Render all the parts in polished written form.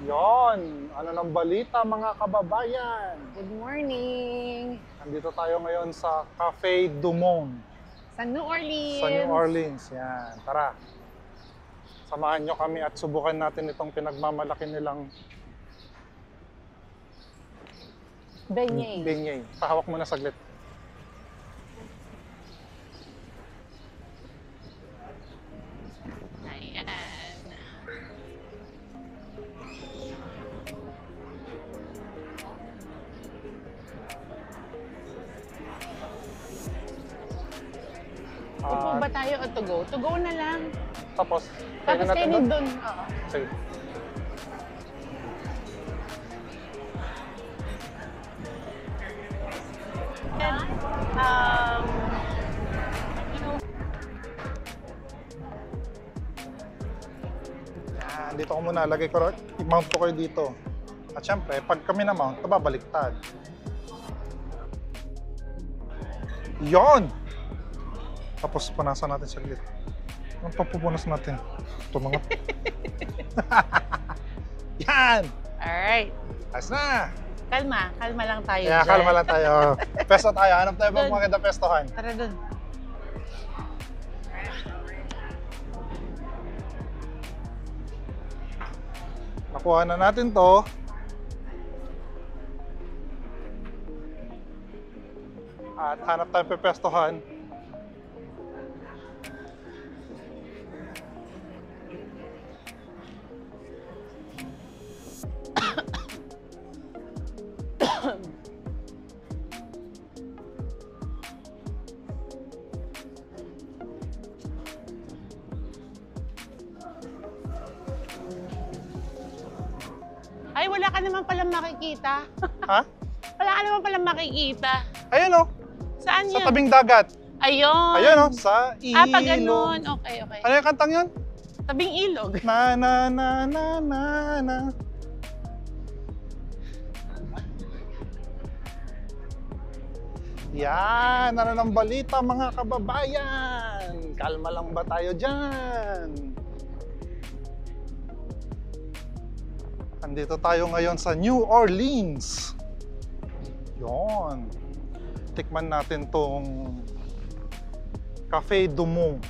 Yon, ano ng balita mga kababayan? Good morning! Nandito tayo ngayon sa Cafe Du Monde Sa New Orleans! sa New Orleans. Yan, tara. Samahan nyo kami at subukan natin itong pinagmamalaki nilang Beignet. beignet. Pahawak mo na saglit. Ayan. Upo ba tayo o to go? To go na lang. Tapos, Tapos natin kainin doon? dun. Oo. Sige. Um, Yan, dito ko muna. Lagay ko, i-mount ko kayo dito. At syempre, pag kami na-mount, nababaliktad. Yon! Tapos, punasan natin saglit. Ang papupunas natin? Ito mga... Yan! alright. Ayos na! Kalma. Kalma lang tayo Kaya dyan. kalma lang tayo. Pesto tayo. Hanap tayo pang Dun. maganda pestohan. Tara dun. Nakuha na natin to. At hanap tayo pepestohan. Ay, wala ka naman palang makikita. Ha? Wala ka naman palang makikita. Ayun o. Saan Sa yun? tabing dagat. Ayun. Ayun o. Sa ilog. Ah, pag ganun. Okay, okay. Ano yung kantang yun? Tabing ilog. Na na na na na na. Yan, ano ng balita mga kababayan? Kalma lang ba tayo dyan? Andito tayo ngayon sa New Orleans. Yon. Tikman natin tong Cafe Du Monde.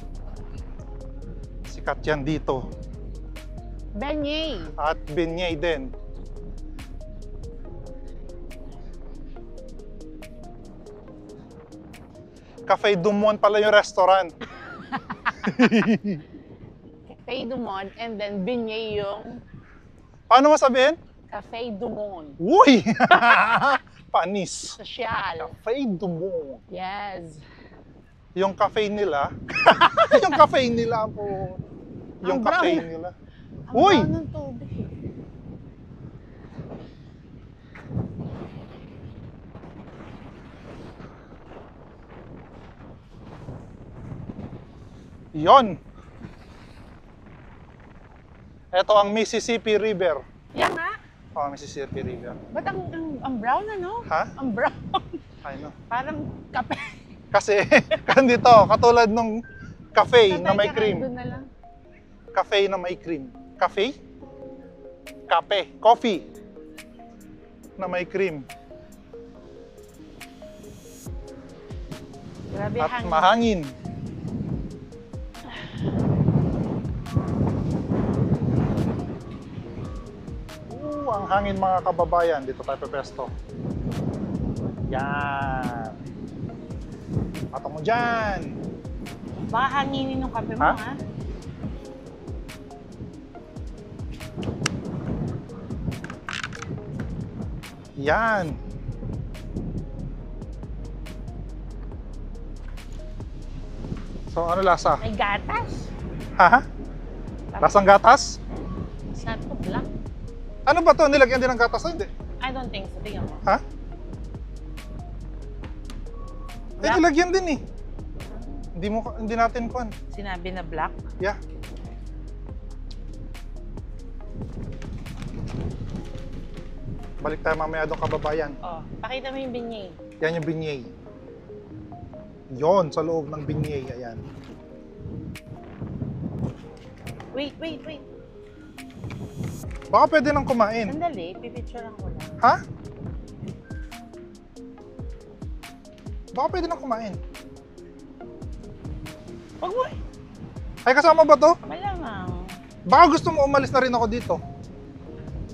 Sikat yan dito. Beignet. At beignet din. Cafe Du Monde pala yung restaurant. Cafe Du Monde and then beignet yung Paano masabihin? Cafe Du Monde. Uy! Panis. Social. Cafe Du Monde. Yes. Yung cafe nila. Yung cafe nila po. Yung Ang brown. cafe nila. Ang Uy! brown ng tubig. Yon. Ito ang Mississippi River. Yan nga. Oh, Mississippi River. Ba't ang brown ano? Ha? Ang brown. I know. Parang kape. Kasi, dito, katulad nung cafe na may cream. Doon na lang. Cafe na may cream. Cafe? Kape. Coffee. Na may cream. Grabe At hangin. mahangin. Ang hangin mga kababayan. Dito tayo pepesto. Yan. Patong mo dyan. Baka hanginin yung kape mo Ha? ha? Yan. So ano lasa? May gatas. Ha? Lasang gatas? It's not too black. Ano ba to? Nilagyan din ng gatas o hindi? I don't think so. Tingnan mo. Ha? Eh, Black. nilagyan din eh. Hindi natin kuhan. Sinabi na black. Yeah. Balik tayo mamaya doon kababayan. Oh, pakita mo yung beignet. Yan yung beignet. Yon, sa loob ng beignet. Ayan. Wait, wait, wait. Baka pwede nang kumain. Sandali, pipicturean ko lang. Ha? Baka pwede nang kumain. Wag mo. Ay, kasama ba to? Malamang. Baka gusto mo umalis na rin ako dito.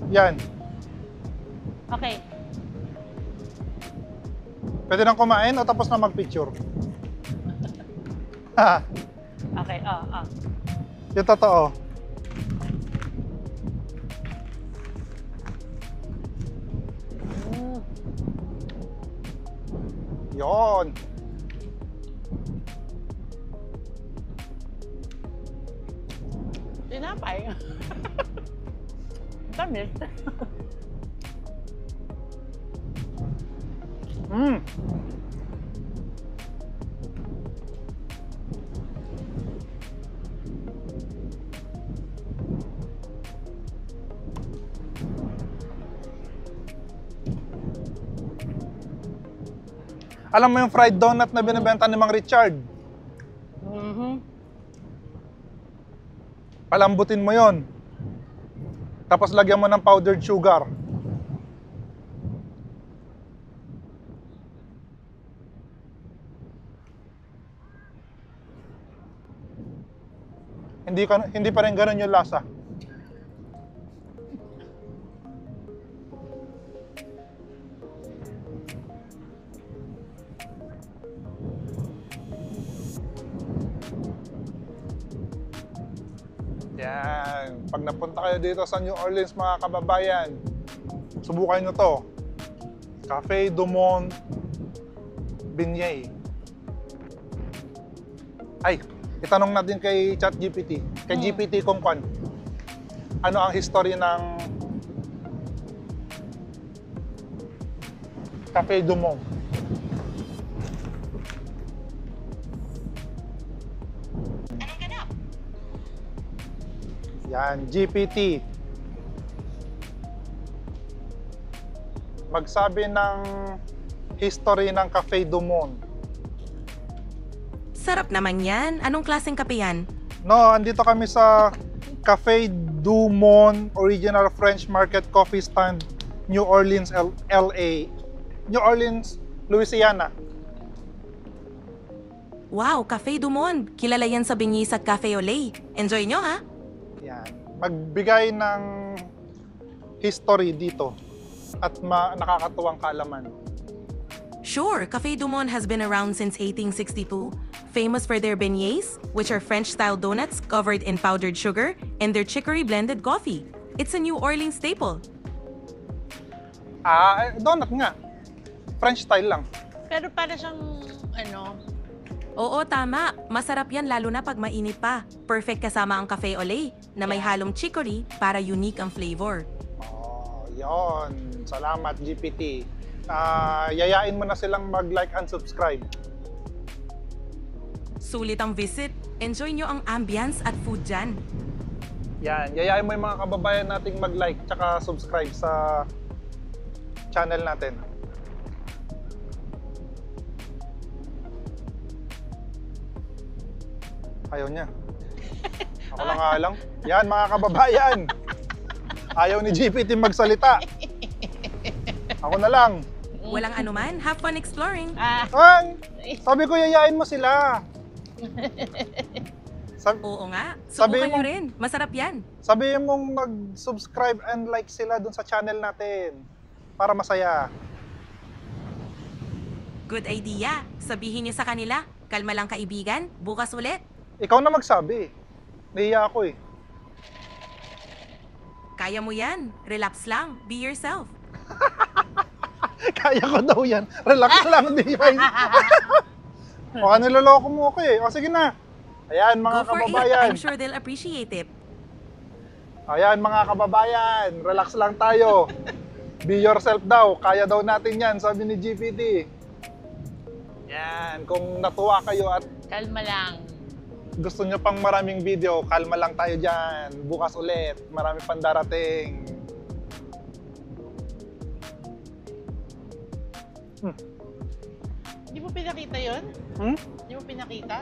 Yan. Okay. Pwede nang kumain o tapos na magpicture? Ha? Okay, Yung totoo. Yon. Tinapay. Tamis. Mm. Alam mo yung fried donut na binibenta ni Mang Richard? Palambutin mo yon. Tapos lagyan mo ng powdered sugar. Hindi pa rin ganun yung lasa. Yan. Pag napunta kayo dito sa New Orleans, mga kababayan, subukan nyo to. Cafe du Monde Beignet. Ay, itanong natin kay ChatGPT. Kay GPT kung ano ang history ng Cafe du Monde. Yan, GPT. Magsabi ng history ng Cafe du Monde. Sarap naman yan. Anong klaseng kape yan? No, andito kami sa Cafe du Monde Original French Market Coffee Stand, New Orleans, LA. New Orleans, Louisiana. Wow, Cafe du Monde. Kilala yan sa Benice at Cafe Olay. Enjoy nyo, ha? Yan. Magbigay ng history dito at nakakatuwang kaalaman. Sure, Cafe du Monde has been around since 1862. Famous for their beignets, which are French-style donuts covered in powdered sugar, and their chicory-blended coffee. It's a New Orleans staple. Donut nga. French style lang. Pero para siyang, Oo, tama. Masarap yan lalo na pag mainit pa. Perfect kasama ang Cafe Olay na may halong chicory para unique ang flavor. Oh, yon. Salamat, GPT. Yayain mo na silang mag-like and subscribe. Sulit ang visit. Enjoy nyo ang ambience at food dyan. Yan, yayain mo yung mga kababayan nating mag-like tsaka subscribe sa channel natin. Ayaw niya. Ako lang nga lang. Yan, mga kababayan. Ayaw ni GPT magsalita. Ako na lang. Walang anuman. Have fun exploring. Ay, sabi ko yayain mo sila. Oo nga. Sabihin Subukan nyo mo- rin. Masarap yan. Sabihin mong mag-subscribe and like sila dun sa channel natin para masaya. Good idea. Sabihin nyo sa kanila. Kalma lang kaibigan. Bukas ulit. Ikaw na magsabi. Nahiya ako eh. Kaya mo yan. Relax lang. Be yourself. Kaya ko daw yan. Relax lang, di ba? O, niloloko mo ako eh. O, sige na. Ayan, mga Go for it. kababayan. I'm sure they'll appreciate it. Ayan, mga kababayan. Relax lang tayo. Be yourself daw. Kaya daw natin yan, sabi ni GPT. Yan, kung natuwa kayo at Kalma lang. gusto nyo pang maraming video, kalma lang tayo dyan. Bukas ulit, marami pang darating. Hindi mo pinakita yun? Hmm? Hindi mo pinakita?